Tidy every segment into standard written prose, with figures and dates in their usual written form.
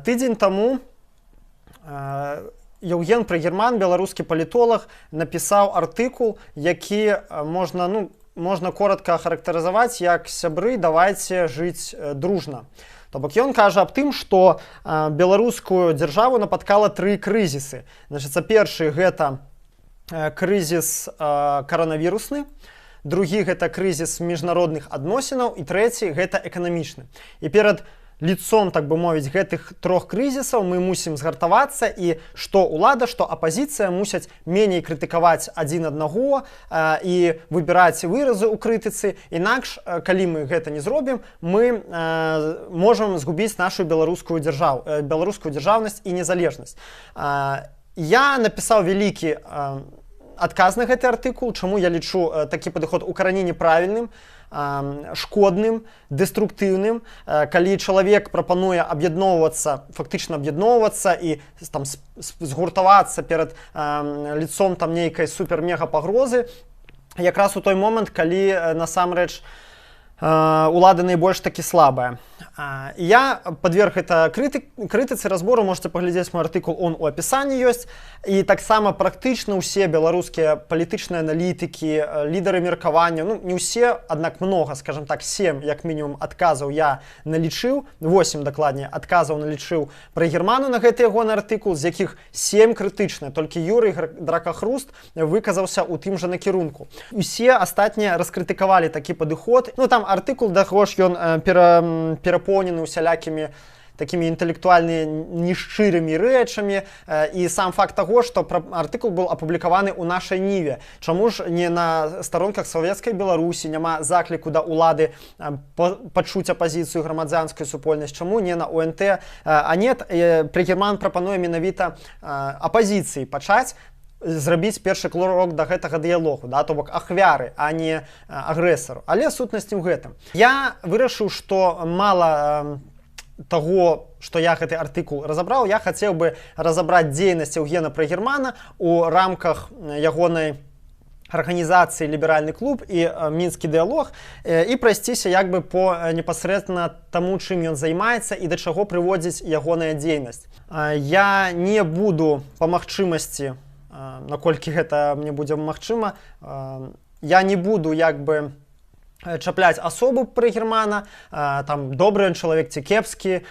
Тыдзень таму Еўген Прыгерман, беларускі палітолог, напісаў артыкул, які можна коротка ахарактарызаваць як «Сябры, давайце жыць дружна». То бок ён кажа аб тым, што беларускую дзяржаву напаткала 3 крызісы. Першы гэта крызіс каранавірусны, другі гэта крызіс міжнародных адносінаў і трэці гэта эканамічны. І перад лицом, так бы мовіць, гэтых 3 крызісаў мы мусім згартавацца, і што ўлада, што апазіцыя мусяць меней крытыкаваць адзін аднаго і выбіраць выразы ў крытыцы. Інакш, калі мы гэта не зробім, мы можам згубіць нашу беларускую дзяржаўнасць і незалежнасць. Я напісаў вялікі адказ на гэты артыкул, чаму я лічу такі падыход у карані неправільным, шкодным, дэструктыўным, калі чалавек прапануе фактычна аб'ядноўвацца і згуртавацца перад лицом нейкай супер-мега пагрозы, якраз у той момант, калі насамрэч улада найбольш такі слабая. Я падверг гэта крытыцы, разбору, можете паглядзець мой артыкул, он у апісанні ёсць. І таксама практычна ўсе беларускія палітычныя аналітыкі, лідары меркавання, не ўсе, аднак многа, скажем так, 7 як мінімум адказаў я налічыў, 8 дакладней адказаў налічыў Прыгерману на гэты ягоны артыкул, з якіх 7 крытычныя, толькі Юрый Дракахруст выказаўся ў тым жа накірунку. Усе астатнія раскрытыкавалі такі падыход. Там артыкул, дагож ён перапоўнены усялякімі такімі інтэлектуальнымі нешчырымі рэчамі, і сам факт таго, што артыкул быў апублікаваны ў нашай ніве. Чаму ж не на старонках савецкай Беларусі няма закліку да ўлады пачуць апазіцыю, грамадзянскую супольнасць? Чаму не на УНТ? А нет, Прыгерман прапануе менавіта апазіцыі пачаць зрабіць першы крок да гэтага дыялогу, то бок ахвяры, а не агрэсару. Але сутнасць не ў гэтым. Я вырашыў, што мала таго, што я гэты артыкул разабраў, я хацеў бы разабраць дзейнасць Еўгена Прыгермана у рамках ягонай арганізацыі «Ліберальны клуб» і «Мінскі дыялог» і прайсціся як бы по непасрэдна таму, чым ён займаецца і да чаго прыводзіць ягоная дзейнасць. Я не буду па магчымасці, наколькі гэта мне будзе магчыма, я не буду як бы чапляць асобу Прыгермана, добры ён чалавек ці кепскі,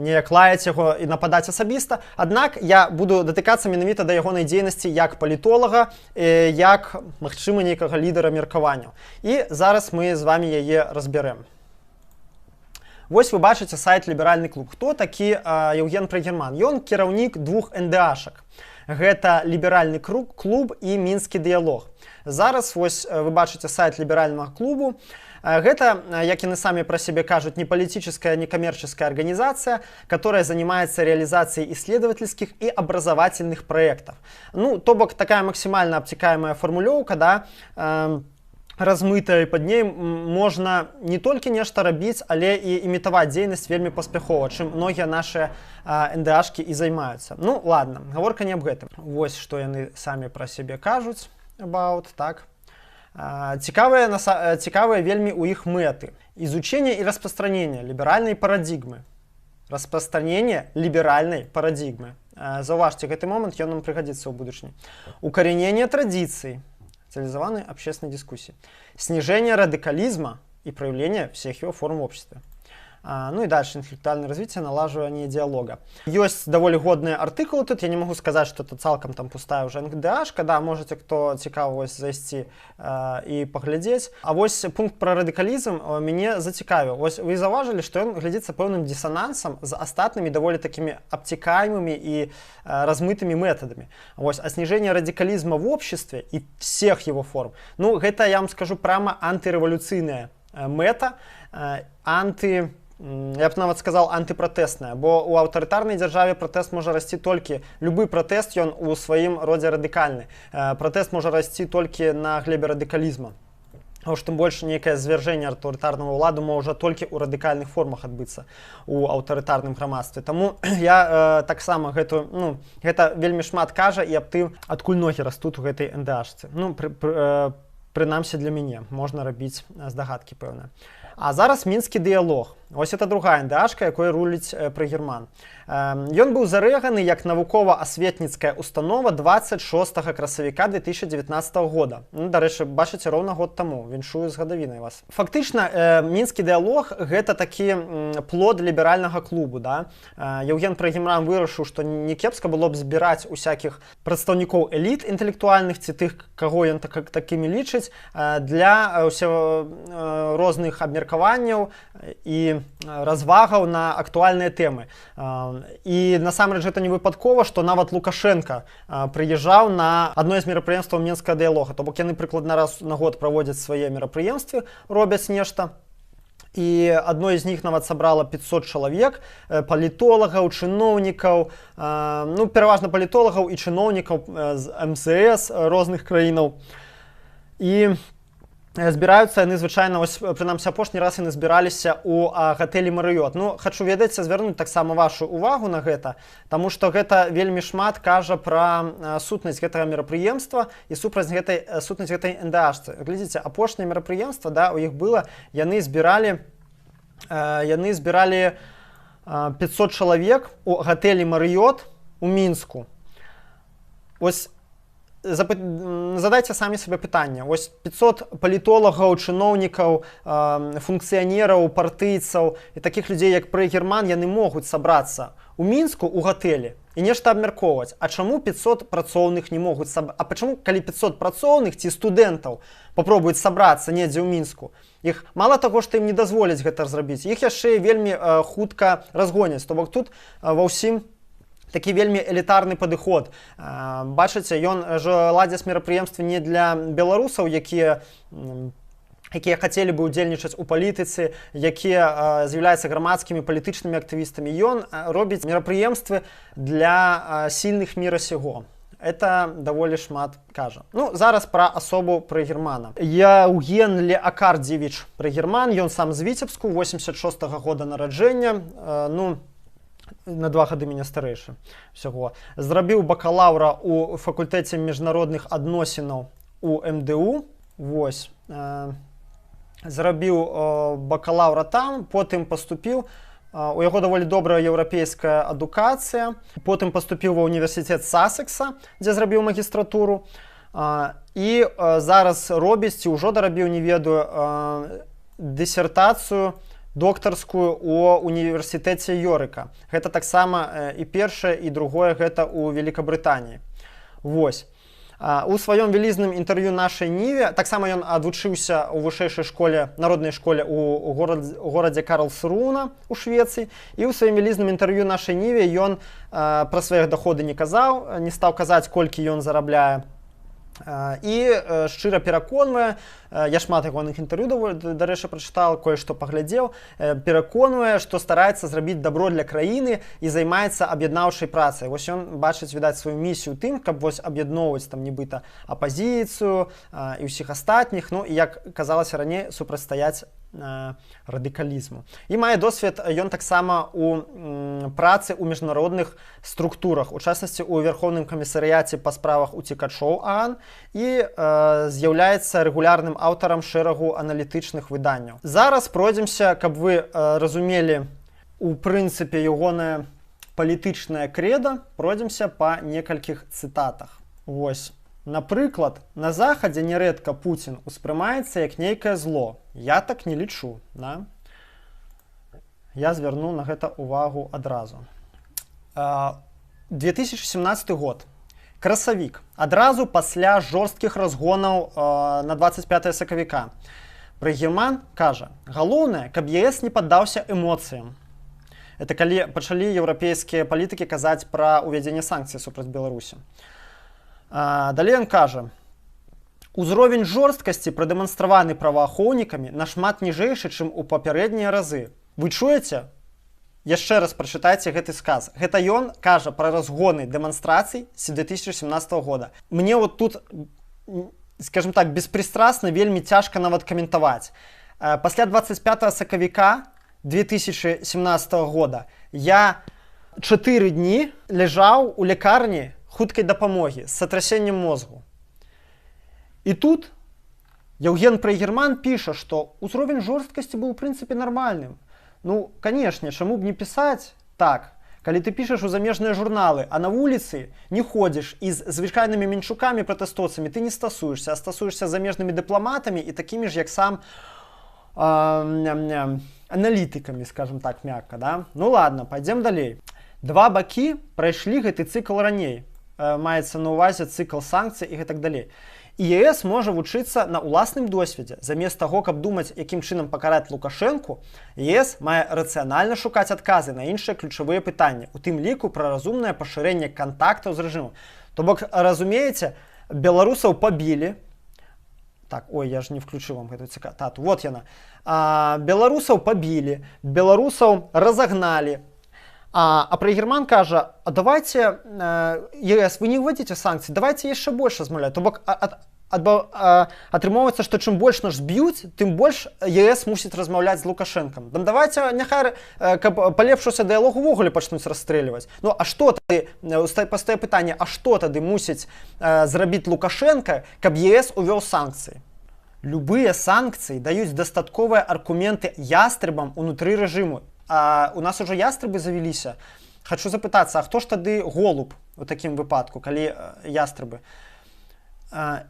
неяк лаяць яго і нападаць асабіста. Аднак я буду датыкацца менавіта да ягонай дзейнасці як палітолага, як, магчыма, нейкага лідара меркаванняў. І зараз мы з вамі яе разбярэм. Вось вы бачыце сайт «Ліберальны клуб». Хто такі Еўген Прыгерман? Ён кіраўнік 2 НДАшак. Гэта «Ліберальны клуб» і «Мінскі дыялог». Зараз вось вы бачыце сайт «Ліберальнага клубу». Гэта, як яны самі пра сябе кажуць, не политическая, не коммерческая организация, которая занимается реализацией исследовательских и образовательных проектов. То бок такая максимально обтекаемая формулёўка, размытая, і пад ней можна не толькі нешта рабіць, але і імітаваць дзейнасць вельмі паспяхова, чым многія нашыя НДАшкі і займаюцца. Ладно, гаворка не аб гэтым. Вось што яны самі пра сябе кажуць about, так. Цікавыя вельмі у іх мэты. Изучение и распространение либеральной парадигмы. Распространение либеральной парадигмы. Заўважце, гэты момант, ён нам прыгодзіцца ў будучыні. Укоренение традиций. Цивилизованной общественной дискуссии, снижение радикализма и проявление всех его форм в обществе. И дальше интеллектуальное развитие, налаживание диалога. Есть довольно годные артикулы тут, я не могу сказать, что это цалком там пустая уже НДАшка, можете, кто цікаво зайсці и поглядеть. А вось пункт про радикализм меня зацікавіў. Вось вы заўважылі, что он глядзіцца пэўным диссонансом з астатнымі довольно такими обтекаемыми и размытыми методами. Вось, а снижение радикализма в обществе и всех его форм, гэта, я вам скажу, прямо антиреволюцыйная мэта, я б нават сказал, антыпратэсная, бо у аўтарытарнай дзяржаве пратэст можа расці толькі, любы пратэст ён у сваім родзе радыкальны. Пратэст можа расці толькі на глебе радыкалізма. А тым больш нейкае звяржэнне аўтарытарнага ўладу можа толькі ў радыкальных формах адбыцца у аўтарытарным грамадстве. Таму я таксама гэта вельмі шмат кажа і аб тым, адкуль ногі растуць у гэтай НДАшцы. Прынамсі для мяне можна рабіць здагадкі пэўныя. А зараз мінскі дыялог. Вось это другая НДАшка, якой руліць Прыгерман. Ён быў зарэганы як навукова-асветніцкая установа 26 красавіка 2019 года. Дарэчы, бачыце, роўна год таму. Віншую з гадавінай вас. Фактычна, мінскі дыялог – гэта такі плод ліберальнага клубу. Да? Еўген Прыгерман вырашыў, што не кепска было б збіраць усякіх прадстаўнікоў эліт інтэлектуальных ці тых, каго ён такімі лічыць, для розных абмеркаванняў і развагаў на актуальныя тэмы. І насамрэч гэта не выпадкова, што нават Лукашенко прыязджаў на адно з мерапрыемстваў мінскага дыялога. То бок яны прыкладна раз на год праводзяць свае мерапрыемствы, робяць нешта. І адно з них нават сабрала 500 чалавек, палітолагаў, чыноўнікаў, пераважна палітолагаў і чыноўнікаў з МЗС розных краінаў. І збіраюцца яны звычайна, прынамсі апошні раз яны збіраліся ў гатэлі Марыёт. Хачу, ведаеце, звярнуць таксама вашу увагу на гэта, таму што гэта вельмі шмат кажа пра сутнасць гэтага мерапрыемства і сутнасць гэтай НДАшцы. Глядзіце, апошняе мерапрыемства, да, у іх было, яны збіралі 500 чалавек у гатэлі Марыёт у Мінску. Вось задайце самі сабе пытанне. Вось 500 палітолагаў, чыноўнікаў, функцыянераў, партыйцаў і такіх людзей, як Прыгерман, яны могуць сабрацца у Мінску, у гатэлі і нешта абмяркоўваць. А чаму 500 працоўных не могуць сабрацца? А чаму, калі 500 працоўных ці студэнтаў папробуюць сабрацца недзе ў Мінску, іх мала таго, што ім не дазволяць гэта зрабіць, іх яшчэ вельмі хутка разгоняць. То бок тут ва ўсім такі вельмі элітарны падыход. Бачыце, ён жа ладзіць мерапрыемствы не для беларусаў, якія хацелі бы ўдзельнічаць у палітыцы, якія з'яўляюцца грамадскімі палітычнымі актывістамі. Ён робіць мерапрыемствы для сільных міра сяго. Это даволі шмат кажа. Зараз пра асобу Прыгермана. Яўген Леакардзевіч Прыгерман, ён сам з Віцебску, 86-го года нараджэння, на 2 гады мяне старэйшы всяго. Зрабіў бакалаўра ў факультэце міжнародных адносінаў у МДУ. Вось. Зрабіў бакалаўра там, потым паступіў. У яго даволі добрая еўрапейская адукацыя. Потым паступіў ва універсітэт Сасекса, дзе зрабіў магістратуру. І зараз робіць, ці ўжо дарабіў, не ведаю, дысертацыю доктарскую ў універсітэце Йорыка. Гэта таксама і першае, і другое гэта ў Великабрытаніі. Вось. У сваём вялізным інтэрв'ю нашай Ніве, таксама ён адвучыўся ў вышэйшай школе, народнай школе ў горадзе Карлсруна у Швецыі, і ў сваім вялізным інтэрв'ю нашай Ніве ён пра свае доходы не казаў, не стаў казаць, колькі ён зарабляе. І шчыра пераконвае, я шмат ягоных інтэрв'ю, дарэчы, прачытаў, кое-што паглядзеў, пераконвае, што стараецца зрабіць дабро для краіны і займаецца аб'яднаўчай працай. Вось ён бачыць, відаць, сваю місію тым, каб вось аб'ядноўваць там нібыта апазіцыю і ўсіх астатніх, і, як казалася раней, супрацьстаяць радыкалізму. І мае досвед ён таксама у працы ў міжнародных структурах, у частнасці ў Верхоўным камісарыяце па справах уцекачоў ААН, і з'яўляецца рэгулярным аўтарам шэрагу аналітычных выданняў. Зараз пройдземся, каб вы разумелі у прынцыпе ягонае палітычнае крэда, пройдземся па некалькіх цытатах. Вось. Напрыклад, на Захадзе нярэдка Пуцін успрымаецца як нейкае зло. Я так не лічу. Да? Я звярну на гэта увагу адразу. 2017 год. Красавік. Адразу пасля жорсткіх разгонаў на 25 сакавіка. Прыгерман кажа, галоўнае, каб ЕС не паддаўся эмоцыям. Это калі пачалі еўрапейскія палітыкі казаць пра ўвядзенне санкцый супраць Беларусі. Далей ён кажа, узровень жорсткасці прадэманстраваны праваахоўнікамі нашмат ніжэйшы, чым у папярэднія разы. Вы чуеце? Яшчэ раз прачытайце гэты сказ. Гэта ён кажа пра разгоны дэманстрацый з 2017 года. Мне вот тут, скажем так, беспрыстрасна вельмі цяжка нават каментаваць. Пасля 25 сакавіка 2017 года я 4 дні ляжаў у лякарні хуткай дапамогі з сатрасеннем мозгу. І тут Евген Прайгерман піша, што ўзровень жорсткасці быў у прынцыпе нармальным. Ну, канешне, чаму б не пісаць так, калі ты пішаш у замежныя журналы, а на вуліцы не ходзіш і з звычайнымі менчукамі пратэстоўцамі ты не стасуешся, а стасуешся з замежнымі дыпламатамі і такімі ж, як сам аналітыкамі, скажем так, мякка, да? Ну ладно, пойдем далей. Два бакі прайшлі гэты цыкл раней. Маецца на ўвазе цыкл санкцый і гэтак далей. І ЕС можа вучыцца на ўласным досведзе. Замест таго, каб думаць, якім чынам пакараць Лукашэнку, ЕС мае рацыянальна шукаць адказы на іншыя ключавыя пытанні, у тым ліку пра разумнае пашырэнне кантактаў з рэжымам. То бок, разумееце, беларусаў пабілі. Так, ой, я ж не включыў вам гэту цытату. Вот яна. Беларусаў пабілі, беларусаў разагналі. А Прайгерман кажа, а давайте, ЕС, вы не вводите санкции, давайте яшчэ больш размаўляць. То бок, атрымоўваецца, што чым больш нас зб'юць, тым больш ЕС мусіць размаўляць з Лукашэнкам. Там давайте, няхай, каб палепшыўся дыялог, увогуле пачнуць расстрэльваць. Ну, а што тады, пастае пытанне, а што тады мусіць зрабіць Лукашэнка, каб ЕС увёў санкцыі? Любыя санкцыі даюць дастатковыя аргументы ястрыбам унутры рэжыму. А у нас уже ястрыбы завеліся. Хочу запытацца, а хто ж тады голуб у такім выпадку, калі ястрыбы?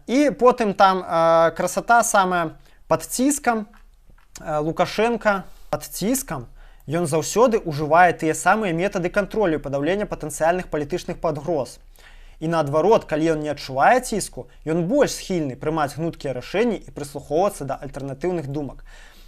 І потым там красота самая пад ціскам Лукашенко. Пад ціскам ён заўсёды ўжывае тыя самыя метады кантролю і падаўлення патэнцыяльных палітычных падгроз. І наадварот, калі ён не адчувае ціску, ён больш схільны прымаць гнуткія рашэнні і прыслухоўвацца да альтэрнатыўных думак.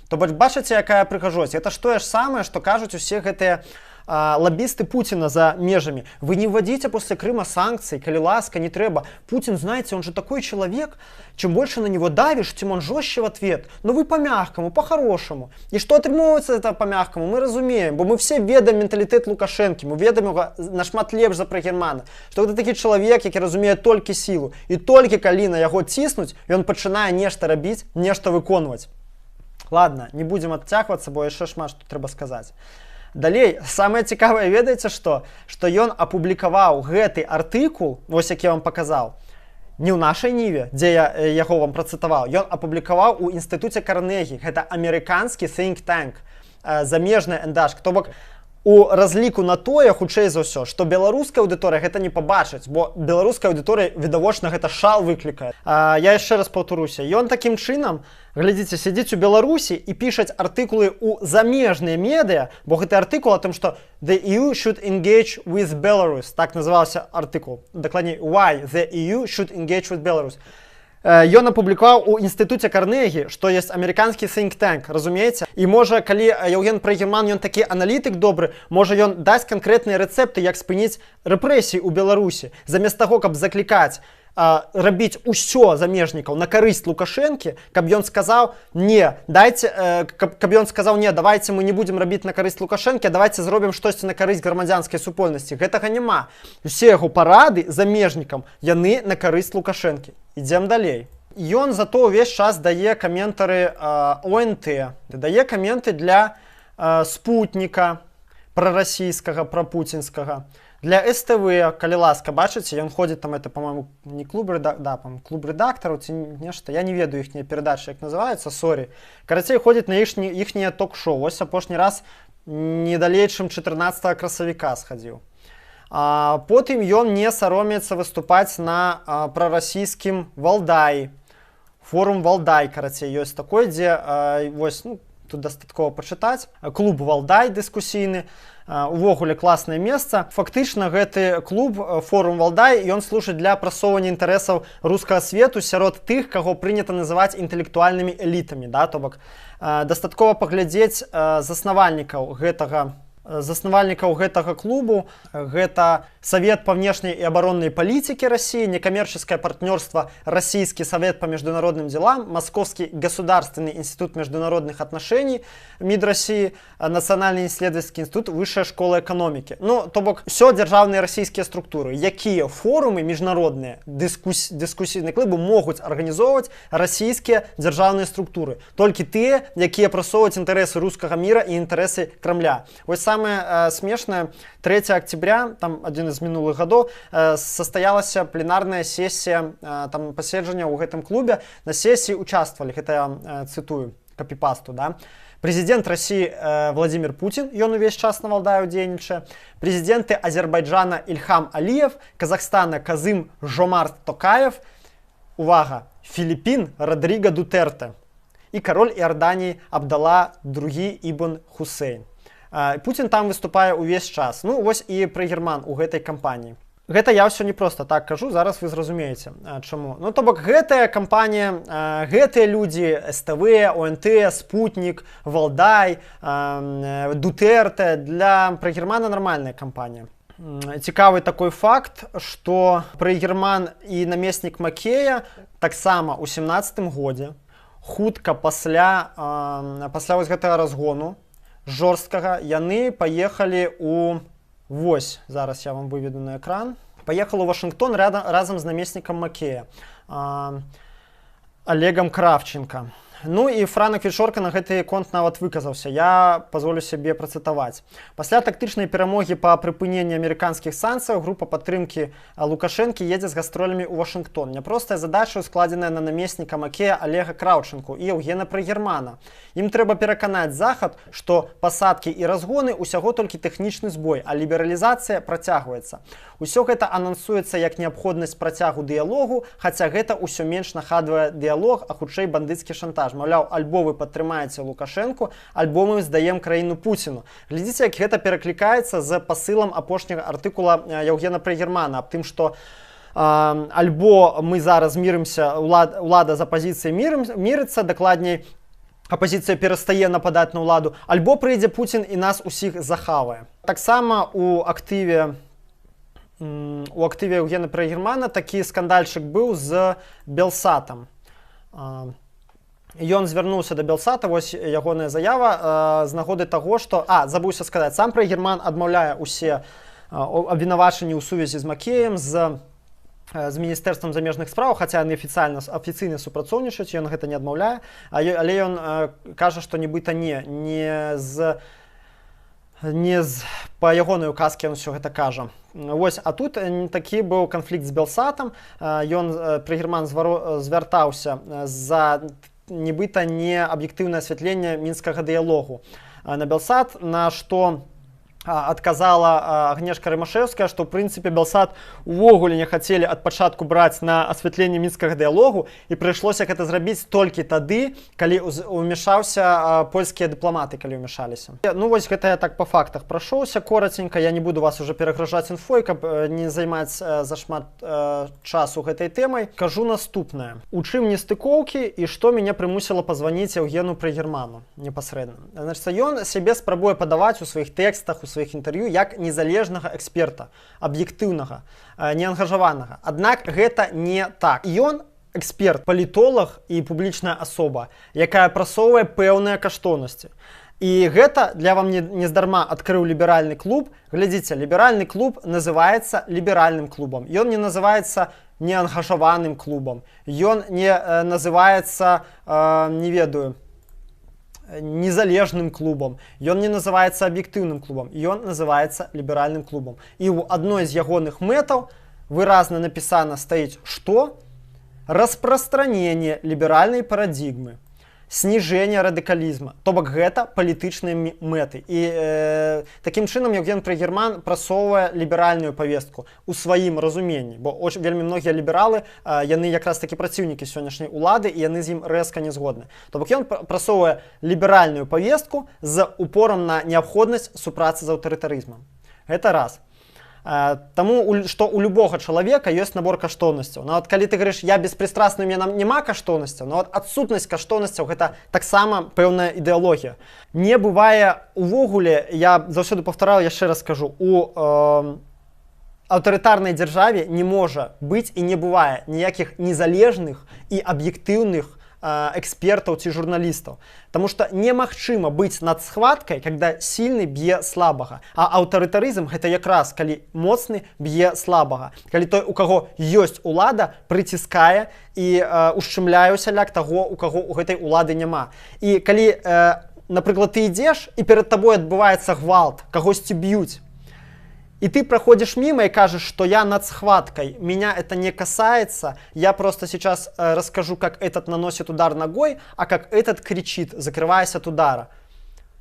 То бачыце, якая прыгажосць. Это ж тое ж самае, што кажуць усе гэтыя лоббисты Путина за межами. Вы не вводите после Крыма санкций, коли ласка, не треба. Путин, знаете, он же такой человек, чем больше на него давишь, тем он жестче в ответ. Но вы по-мягкому, по-хорошему. И что атрымоўваецца это по-мягкому, мы разумеем, бо мы все ведаем менталитет Лукашэнкі, мы ведаем его нашмат лепш за Прайгермана, что это такі чалавек, які разумее толькі сілу. І толькі калі на яго ціснуць, ён пачынае нешта рабіць, нешта выконваць. Ладно, не будем адцягвацца, бо яшчэ шмат што трэба сказаць. Далей, самае цікавае, ведаеце што? Што ён апублікаваў гэты артыкул, вось які я вам паказаў, не ў нашай ніве, дзе я яго вам працытаваў, ён апублікаваў у інстытуце Карнегі. Гэта амерыканскі think tank, замежная НДАшка. То бок, у разліку на тое, хутчэй за ўсё, што беларуская аўдыторыя гэта не пабачыць, бо беларуская аўдыторыя, відавочна, гэта шал выклікае. Я яшчэ раз паўтаруся. Ён такім чынам, глядзіце, сядзіць у Беларусі і пішаць артыкулы ў замежныя медыа, бо гэты артыкул о том, што the EU should engage with Belarus. Так называўся артыкул. Дакладней, why the EU should engage with Belarus. Ён апублікаваў у інстытуце Карнегі, што ёсць амерыканскі think tank, разумееце? І можа, калі Евген Прайгерман, ён такі аналітык добры, можа ён дасць канкрэтныя рэцэпты, як спыніць рэпрэсіі ў Беларусі. Замест таго, каб заклікаць рабіць усё замежнікаў на карысць Лукашэнкі, каб ён сказаў, не, давайте мы не будем рабіць на карысць Лукашэнкі, а давайте зробім штосьці на карысць грамадзянскай супольнасці. Гэтага няма. Усе яго парады замежнікам, яны на карысць Лукашэнкі. Ідзем далей. Ён зато ўвесь час дае каментары ОНТ, дае каменты для спутніка прарасійскага, прапуцінскага. Для СТВ, калі ласка, бачыце, ён ходзіць там, это, по-моему, не клуб рэдактараў, ці нешта, я не ведаю іхнія перадачы, як называюцца, сорі. Карацей, ходзіць на іхняе ток-шоу. Вось апошні раз не далей, чым 14 красавіка схадзіў. Потым ён не саромеецца выступаць на прарасійскім Валдаі. Форум Валдай, карацей, ёсць такой, дзе, вось, ну, тут дастаткова пачытаць. Клуб Валдай дыскусійны. Увогуле класнае месца. Фактычна гэты клуб, форум Валдай, ён служыць для прасоўвання інтарэсаў рускага свету сярод тых, каго прынята называць інтэлектуальнымі элітамі. Да? То бок, дастаткова паглядзець заснавальнікаў гэтага клубу. Гэта Совет по внешней и оборонной политике России, некоммерческое партнерство Российский совет по международным делам, Московский государственный институт международных отношений, МИД России, Национальный исследовательский институт, Высшая школа экономики. Ну, то бок, все державные российские структуры. Якія форумы международные, дискуссийные клубы могут организовывать российские державные структуры. Только те, якія просовывать интересы русского мира и интересы Кремля. Вот самое смешное, 3 октября, там один из минулых годов, состоялась пленарная сессия, там паседжання ў гэтым клубе. На сессии участвовали, это я цитую, копипасту, да, президент России Владимир Путин, ён увесь час на Валдаю дзейнічае, президенты Азербайджана Ильхам Алиев, Казахстана Казым Жомарт Токаев, увага, Филиппин Родриго Дутерте и король Иордании Абдалла II Ибн Хусейн. Путин там выступае увесь час. Ну, вось і прыгерман у гэтай кампаніі. Гэта я ўсё не просто так кажу, зараз вы зразумееце, чаму. Ну, то бок, гэтая кампанія, гэтыя людзі, СТВ, ОНТ, Спутник, Валдай, Дутерте, для прыгермана нармальная кампанія. Цікавы такой факт, што прыгерман і намеснік Макея таксама ў 17-м годзе, хутка пасля вось гэтага разгону жорсткага, яны паехалі у... Вось, зараз я вам выведу на экран. Паехал у Вашингтон разам з намеснікам Макея, Олегом Кравченко. Ну і Франак Вічорка на гэты конт нават выказаўся. Я пазволю сябе працытаваць. Пасля тактычнай перамогі па прыпыненні амерыканскіх санкцыяў група падтрымкі Лукашэнкі едзе з гастролямі ў Вашингтон. Няпростая задача, складзеная на намесніка Макея Олега Краўченку і Еўгена Прыгермана. Ім трэба пераканаць Захад, што пасадкі і разгоны ўсяго толькі тэхнічны збой, а лібералізацыя працягваецца. Усё гэта анансуецца як неабходнасць працягу дыялогу, хаця гэта ўсё менш нагадвае дыялог, а хутчэй бандыцкі шантаж. Маўляў, альбо вы падтрымаеце Лукашэнку, альбо мы здаем краіну Пуціну. Глядзіце, як гэта пераклікаецца з пасылам апошняга артыкула Еўгена Прыгермана аб тым, што альбо мы зараз мірымся, улада з апазіцыяй мірыцца, дакладней, апазіцыя перастае нападаць на ўладу, альбо прыйдзе Пуцін і нас усіх захавае. Таксама у актыве Еўгена Прыгермана такі скандальчык быў з Белсатам. Ён звярнуўся да Белсата, вось ягоная заява з нагоды таго, што... забыўся сказаць, сам Прыгерман адмаўляе ўсе абвінавачанні ў сувязі з Макеем, з Міністэрствам замежных спраў, хаця яны афіцыйна супрацоўнічаюць, ён гэта не адмаўляе, але ён кажа, што нібыта па ягонай указкі ён усё гэта кажа. Вось, а тут такі быў канфлікт з Белсатам, Прыгерман звяртаўся за нібыта неаб'ектыўнае асвятленне мінскага дыялогу на Белсат, на што адказала Агнешка Рымашэўская, што ў прынцыпе Белсат увогуле не хацелі ад пачатку браць на асвятленне мінскага дыялогу і прыйшлося гэта зрабіць толькі тады, калі ўмешаўся польскія дыпламаты, калі ўмешаліся. Ну вось гэта я так па фактах прайшоўся кораценька, я не буду вас уже перагражаць інфой, каб не займаць зашмат часу гэтай тэмай. Кажу наступнае. У чым нестыкоўкі і што мяне прымусіла пазваніць Еўгену Прыгерману непасрэдна. Значыць, ён сябе спрабуе падаваць у сваіх тэкстах, у сваіх інтэрв'ю як незалежнага эксперта, аб'ектыўнага, неангажаванага. Аднак гэта не так. Ён эксперт, палітолог і публічная асоба, якая прасоўвае пэўныя каштоўнасці. І гэта для вам нездарма адкрыў ліберальны клуб. Глядзіце, ліберальны клуб называецца ліберальным клубам. Ён не называецца неангажаваным клубам. Ён не называецца, не ведаю, незалежным клубам. Ён не называецца аб'ектыўным клубам. Ён называецца ліберальным клубам. І ў адной з ягоных мэтаў выразна напісана стаіць, што распрастранение ліберальнай парадигмы, снижение радыкалізма. То бок гэта палітычныя мэты. І такім чынам Еўген Прыгерман прасоўвае ліберальную павестку у сваім разуменні. Бо вельмі многія лібералы, яны якраз такі праціўнікі сённяшняй улады, і яны з ім рэзка не згодны. То бок ён прасоўвае ліберальную павестку з упорам на неабходнасць супрацы з аўтарытарызмам. Гэта раз. Таму, што у любога чалавека ёсць набор каштоўнасцяў. Нават калі ты говориш, я беспрыстрасны, у мяне няма каштоўнасцяў, но адсутнасць каштоўнасцяў гэта таксама пэўная ідэалогія. Не бывае увогуле, я заўсёды паўтараю, яшчэ раз скажу, у аўтарытарнай дзяржаве не можа быць і не бывае ніякіх незалежных і аб'ектыўных экспертаў ці журналістаў. Таму што немагчыма быць над схваткай, когда сильны б'е слабага. А аўтарытарызм гэта якраз калі моцны б'е слабага. Калі той, у каго ёсць улада, прыціскае і ушчымляе усяляк таго, у каго у гэтай улады няма. І калі напрыклад, ты ідзеш, і перад табой адбываецца гвалт, кагосьці б'юць. И ты проходишь мимо и кажешь, что я над схваткой, меня это не касается, я просто сейчас расскажу, как этот наносит удар ногой, а как этот кричит, закрываясь от удара.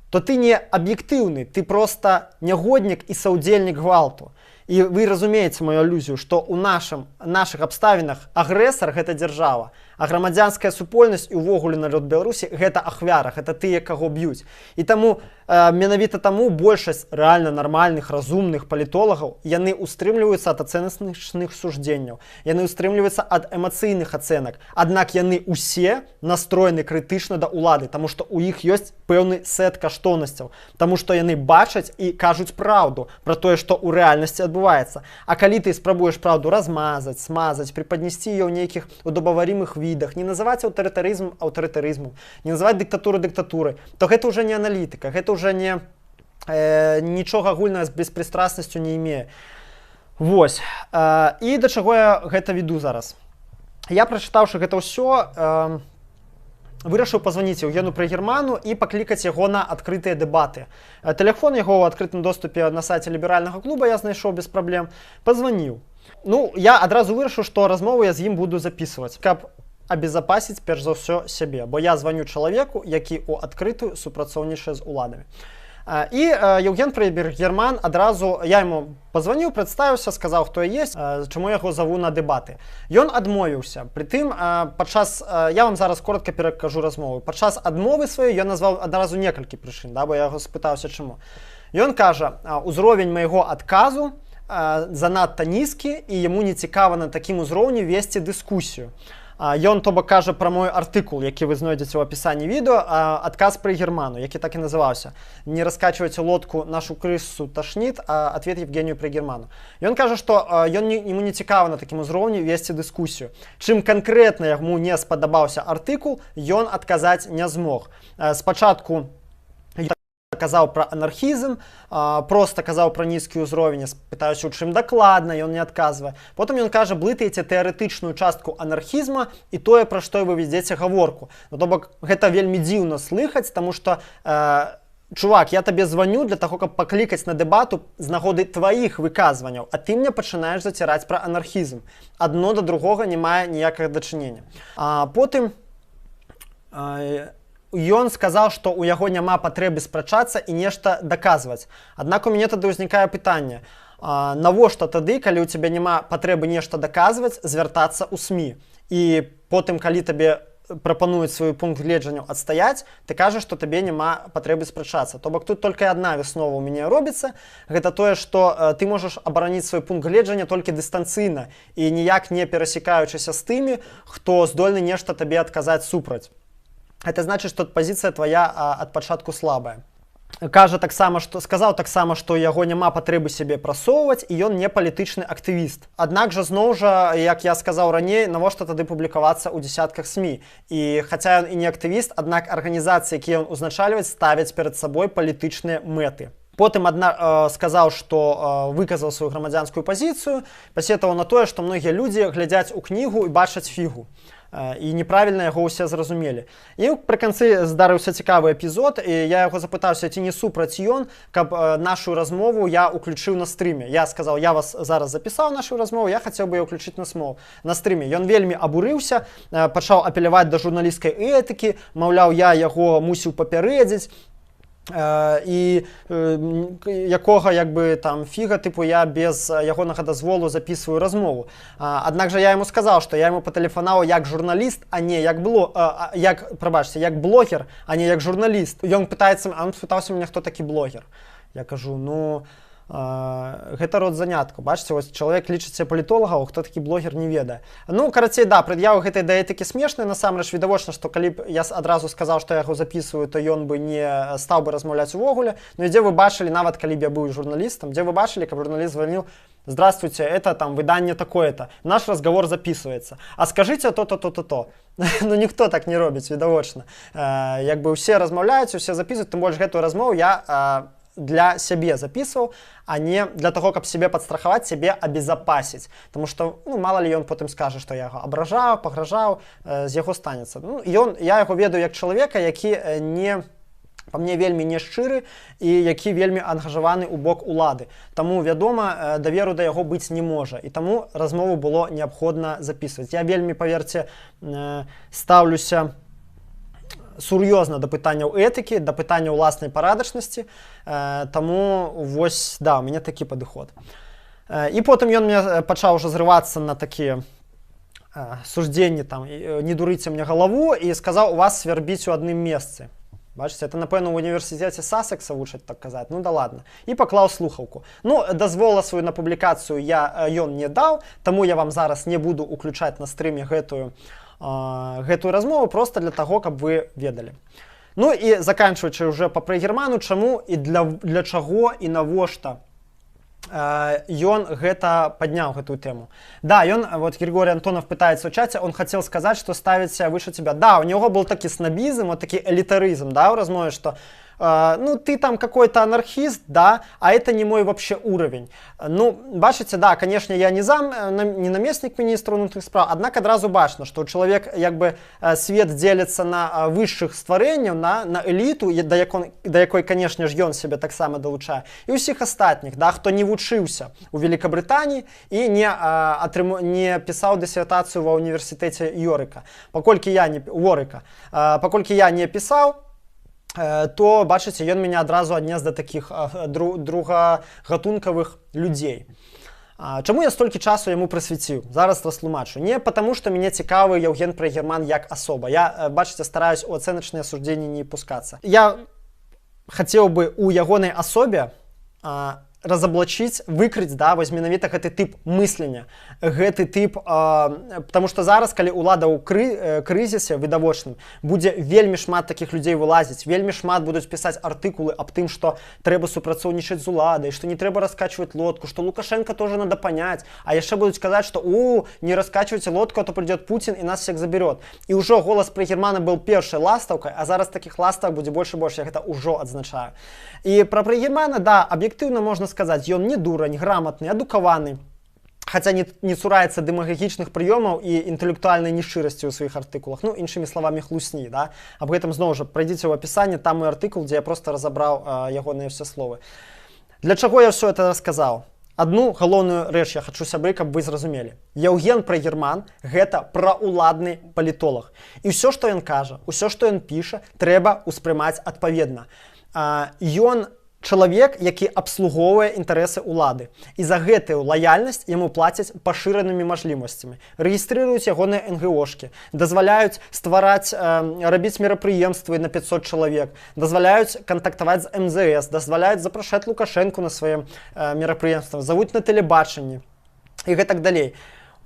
То ты не объективный, ты просто негодник и соудельник гвалту. И вы разумеете мою аллюзию, что у наших обставинах агрессор — это держава, а грамадзянская супольнасць і ўвогуле народ Беларусі — гэта ахвяра, гэта тыя, каго б'юць. І таму менавіта таму большасць рэальна нармальных, разумных палітолагаў, яны устрымліваюцца ад ацэначных суждзенняў, яны устрымліваюцца ад эмацыйных ацэнак. Аднак яны ўсе настроены крытычна да ўлады, таму што ў іх ёсць пэўны сет каштоўнасцяў, таму што яны бачаць і кажуць праўду пра тое, што ў рэальнасці адбываецца. А калі ты спрабуеш праўду размазаць, смазаць, препаднесці яе ў нейкіх удобаварымых відах, не называць аўтарытарызм аўтарытарызмом, не называць дыктатуру дыктатурай, то гэта ўжо не аналітыка, гэта ўжо не нічога агульнага з беспрыстраснасцю не імее. Вось. І да чаго я гэта веду зараз? Я, прачытаўшы гэта ўсё, вырашыў пазваніць Еўгену Прыгерману і паклікаць яго на адкрытыя дэбаты. Тэлефон яго ў адкрытым доступе на сайце ліберальнага клуба я знайшоў без праблем. Пазваніў. Ну, я адразу вырашыў, што размову я з ім буду запісваць, каб абезапасіць перш за ўсё сябе, бо я званю чалавеку, які ў адкрытую супрацоўнічае з уладамі. І Еўген Прыгерман адразу, я яму пазваніў, прадставіўся, сказаў, хто я есть, чаму яго заву на дэбаты. Ён адмовіўся. Прытым, я вам зараз коротка перакажу размову. Падчас адмовы сваёй ён назваў адразу некалькі прычын, бо я яго спытаўся, чаму. Ён кажа, узровень майго адказу занадта нізкі, і яму не цікава на такім узроўні весці дыскусію. Ён, то бок, кажа пра мой артыкул, які вы знойдзеце ў апісанні відэо, адказ Прыгерману, які так і называўся. Не раскачивайте лодку, нашу крысу тошнит, а ответ Евгению Прыгерману. Ён кажа, што яму не цікава на такім узроўні весці дыскусію. Чым канкрэтна яму не спадабаўся артыкул, ён адказаць не змог. Спачатку казаў пра анархізм, проста казаў пра нізкі ўзровень, пытаюся, у чым дакладна, ён не адказвае. Потым ён кажа, блытаеце тэарэтычную частку анархізма і тое, пра што вы вядзеце гаворку. Ну, то бок, гэта вельмі дзіўна слыхаць, таму што, чувак, я табе званю для таго, каб паклікаць на дэбату з нагоды тваіх выказванняў, а ты мне пачынаеш заціраць пра анархізм. Адно да другога не мае ніякага дачынення. Потым ён сказаў, што ў яго няма патрэбы спрачацца і нешта даказваць. Аднак у мяне тады ўзнікае пытанне, навошта тады, калі ў цябе няма патрэбы нешта даказваць, звяртацца ў СМІ? І потым, калі табе прапануюць свой пункт гледжання адстаяць, ты кажаш, што табе няма патрэбы спрачацца. То бок тут толькі адна выснова ў мяне робіцца, гэта тое, што ты можаш абараніць свой пункт гледжання толькі дыстанцыйна і ніяк не перасякаючыся з тымі, хто здольны нешта табе адказаць супраць. Это значит, что позиция твоя ад пачатку слабая. Сказаў таксама, што яго няма патрэбы сябе прасоўваць і ён не палітычны актывіст. Аднак жа зноў жа, як я сказаў раней, навошта тады публікавацца ў дзесятках СМІ. І хаця ён і не актывіст, аднак арганізацыі, якія ён узначальваць, ставяць перад сабой палітычныя мэты. Потым сказаў, што выказаў сваю грамадзянскую пазіцыю, пасетаваў на тое, што многія людзі глядзяць у кнігу і бачаць фігу. І неправільна яго ўсе зразумелі. І пры канцы здарыўся цікавы эпізод, і я яго запытаўся, ці не супраць ён, каб нашу размову я уключыў на стрыме. Я сказаў, я вас зараз запісаў нашу размову, я хацеў бы яе ўключыць на стрыме. Ён вельмі абурыўся, пачаў апеляваць да журналісцкай этыкі, маўляў, я яго мусіў папярэдзіць, і якога там фіга, тыпу, я без ягонага дазволу записываю размову. Аднак жа я яму сказаў, што я яму патэлефанаваў як журналіст, а не як блогер, а не як журналіст. Ён спытаўся мяне, хто такі блогер. Я кажу, ну, гэта род заняткаў. Бачыце, вось чалавек лічыцца палітолагаў, хто такі блогер, не ведае. Ну, карацей, да, прад'явы гэтай да этыкі смешныя, насамрэч відавочна, што калі б я адразу сказаў, што я яго запісваю, то ён бы не стаў бы размаўляць увогуле. Ну і дзе вы бачылі, нават калі б я быў журналістам, дзе вы бачылі, каб журналіст званіў: здравствуйте, это там выданне такое-то, наш разговор записывается, а скажите то-то, то-то, то. Ну, ніхто так не робіць, відавочна. Як бы ўсе размаўляюць, усе записываюць, тым больш гэтую размову я для сябе записываў, а не для того, каб себе падстрахаваць, себе абезапасіць. Таму што, ну, мала ли ён потым скажа, што я яго абражаў, пагражаў, з яго станецца. Ну, я яго ведаю як чалавека, які па мне вельмі няшчыры і які вельмі ангажаваны ў бок улады. Таму, вядома, даверу да яго быць не можа. І таму размову было неабходна запісваць. Я вельмі, паверце, стаўлюся сур'ёзна да пытанняў этыкі, да пытанняў уласнай парадачнасці. Таму вось, да, у мяне такі падыход. І потым ён мне пачаў ўжо зрывацца на такія сужденні, там, не дурыце мне галаву, і сказаў, у вас свярбіць у адным месцы. Бачыце, это, напэўна, ў універсітэце Сасекса вучаць так казаць, ну да ладно. І паклаў слухаўку. Ну, дазвола сваю на публікацыю ён не даў, таму я вам зараз не буду уключаць на стрыме гэтую размову, просто для таго, каб вы ведалі. Ну і заканчваючы ўжо па прэгерману, чаму і для чаго і навошта ён гэта падняў гэтую тэму. Да, вот Григорий Антонов пытается в чате, он хотел сказать, что ставить себя выше тебя. Да, у него был такой снобизм, вот такой элитаризм, да, в размове, что ну, ты там какой-то анархист, да, а это не мой вообще уровень. Ну, бачите, да, конечно, я не наместник министра внутренних справ, однак одразу бачно, что человек, как бы, свет делится на высших створенняў, на элиту, до якой, конечно ж, ён себе так само долучае, и усіх астатніх, да, хто не вучыўся у Великобритании и не писал диссертацию во университете Йорика. Поколькі я не писал, то, бачыце, ён мяне адразу аднес да такіх другагатункавых людзей. Чаму я столькі часу яму прысвяціў? Зараз растлумачу. Не потому, што мяне цікавы Яўген Прэгерман як асоба. Я, бачыце, стараюсь у ацэначныя сужденні не пускацца. Я хацеў бы у ягонай асобе разоблачить, выкрыть, да, вось менавіта гэты тып мыслення, гэты тып, потому что зараз, калі улада ў крызісе відавочным, будзе вельмі шмат такіх людзей вылазіць, вельмі шмат будуць пісаць артыкулы аб тым, што трэба супрацоўнічаць з уладай, што не трэба раскачваць лодку, што Лукашенко тоже надо понять, а яшчэ будуць казаць, што не раскачвайце лодку, а то придет Путин и нас всех заберет. І ўжо голас Прэгермана был першай ластаўкай, а зараз такіх ластаўак будзе больш і больш, я гэта ўжо адзначаю. І пра Прэгермана, да, аб'ектыўна можна сказаць, ён не дурань, грамотны, адукаваны, хаця не цураецца дэмагагічных прыёмаў і інтэлектуальнай нешчырасці ў сваіх артыкулах, ну, іншымі словамі, хлусні, да? Аб гэтым зноў жа прайдзіце ў апісанні, там і артыкул, дзе я просто разабраў ягоныя ўсе словы. Для чаго я ўсё это расказаў? Адну галоўную рэч я хачу, сябры, каб вы зразумелі. Яўген Прэгерман – гэта праўладны палітолаг. І ўсё, што ён кажа, ўсё, што ён піша, трэба ўспрымаць адпаведна. Ён чалавек, які абслугоўвае інтарэсы ўлады. І за гэтую лаяльнасць яму плацяць пашыранымі мажлівасцямі. Рэгістрыруюць ягоныя НГОшкі, дазваляюць ствараць, рабіць мерапрыемствы на 500 чалавек, дазваляюць кантактаваць з МЗС, дазваляюць запрашаць Лукашэнку на свае мерапрыемствы, завуць на тэлебачанні і гэтак далей.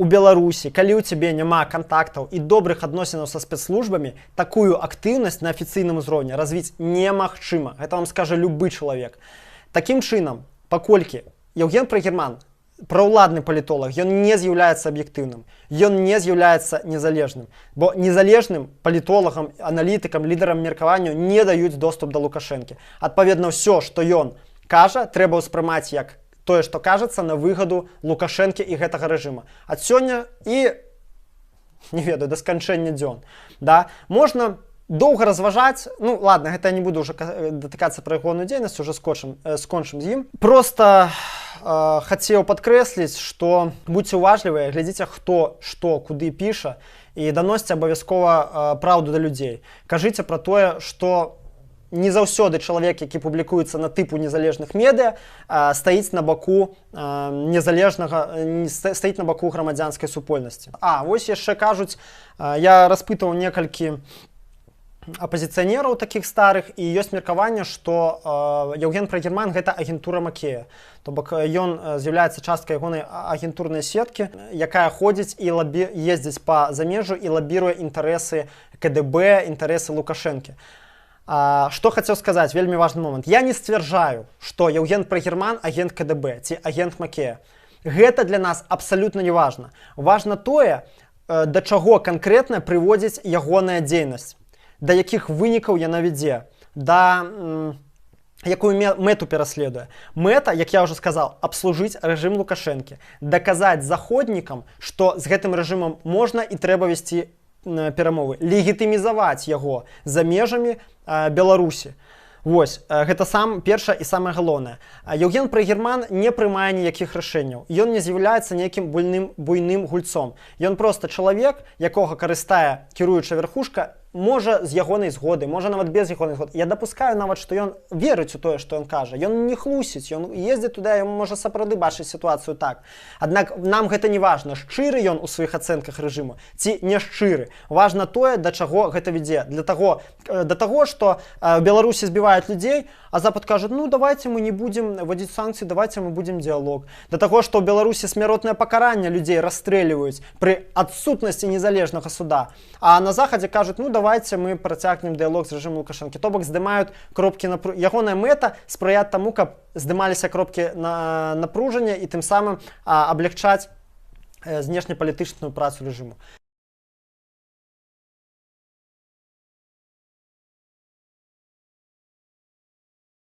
У Беларусі, калі ў цябе няма кантактаў і добрых адносінаў са спецслужбамі, такую актыўнасць на афіцыйным узроўні развіць немагчыма. Гэта вам скажа любы чалавек. Такім чынам, паколькі Яўген Прэгерман праўладны палітолаг, ён не з'яўляецца аб'ектыўным, ён не з'яўляецца незалежным, бо незалежным палітолагам, аналітыкам, лідарам меркавання не даюць доступ да Лукашэнкі. Адпаведна, ўсё, што ён кажа, трэба ўспрымаць як тое, што кажацца на выгаду Лукашэнкі і гэтага рэжыма. Ад сёння і, не ведаю, да сканчэння дзён. Да? Можна доўга разважаць, ну ладно, гэта я не буду ўжо датыкацца пра ягоную дзейнасць, уже скончым з ім. Просто хацеў падкрэсліць, што будзьце уважлівыя, глядзіце, хто што куды піша, і даносьце абавязкова праўду да людзей. Кажыце пра тое, што не заўсёды чалавек, які публікуецца на тыпу незалежных медыа, стаіць на баку стаіць на баку грамадзянскай супольнасці. Вось яшчэ кажуць, я распытваў некалькі апазіцыянераў такіх старых, і ёсць меркаванне, што Яўген Прэгерман гэта агентура Макея. То бок ён з'яўляецца часткай ягонай агентурнай сеткі, якая ходзіць і ездзіць па замежжу і лабіруе інтарэсы КДБ, інтарэсы Лукашэнкі. Што хацеў сказаць, вельмі важны момант. Я не сцвярджаю, што Яўген Прэгерман агент КДБ ці агент Макея. Гэта для нас абсалютна не важна. Важна тое, да чаго канкрэтна прыводзіць ягоная дзейнасць, да якіх вынікаў яна вядзе, да якую мэту пераследуе. Мэта, як я ўжо сказаў, абслужыць рэжым Лукашэнкі, даказаць заходнікам, што з гэтым рэжымам можна і трэба весці перамовы, легітымізаваць яго за межамі Беларусі. Вось, гэта першае і самае галоўнае. Еўген Прайгерман не прымае ніякіх рашэнняў. Ён не з'яўляецца нейкім буйным гульцом. Ён проста чалавек, якога карыстае кіруючая вярхушка, можа з ягонай згоды, можа нават без ягонай згоды. Я дапускаю нават, што ён верыць у тое, што ён кажа. Ён не хлусіць, ён ездзіць туды, ён можа сапраўды бачыць сітуацыю так. Аднак нам гэта не важна, шчыры ён у сваіх ацэнках рэжыму ці не шчыры. Важна тое, да чаго гэта вядзе. Да таго, што в Беларусі збіваюць людзей, а Запад кажа, ну давайте мы не будем вводить санкцыі, давайте мы будем дыялог. Да таго, што ў Беларусі смяротнае пакаранне людзей расстрэльваюць пры адсутнасці незалежнага суда. А на Захадзе кажуць, ну давайте мы працягнем дыялог з рэжымам Лукашэнкі. То бок здымаюць кропкі ягоная мэта спрыяць таму, каб здымаліся кропкі напружання і тым самым аблягчаць знешнепалітычную працу рэжыму.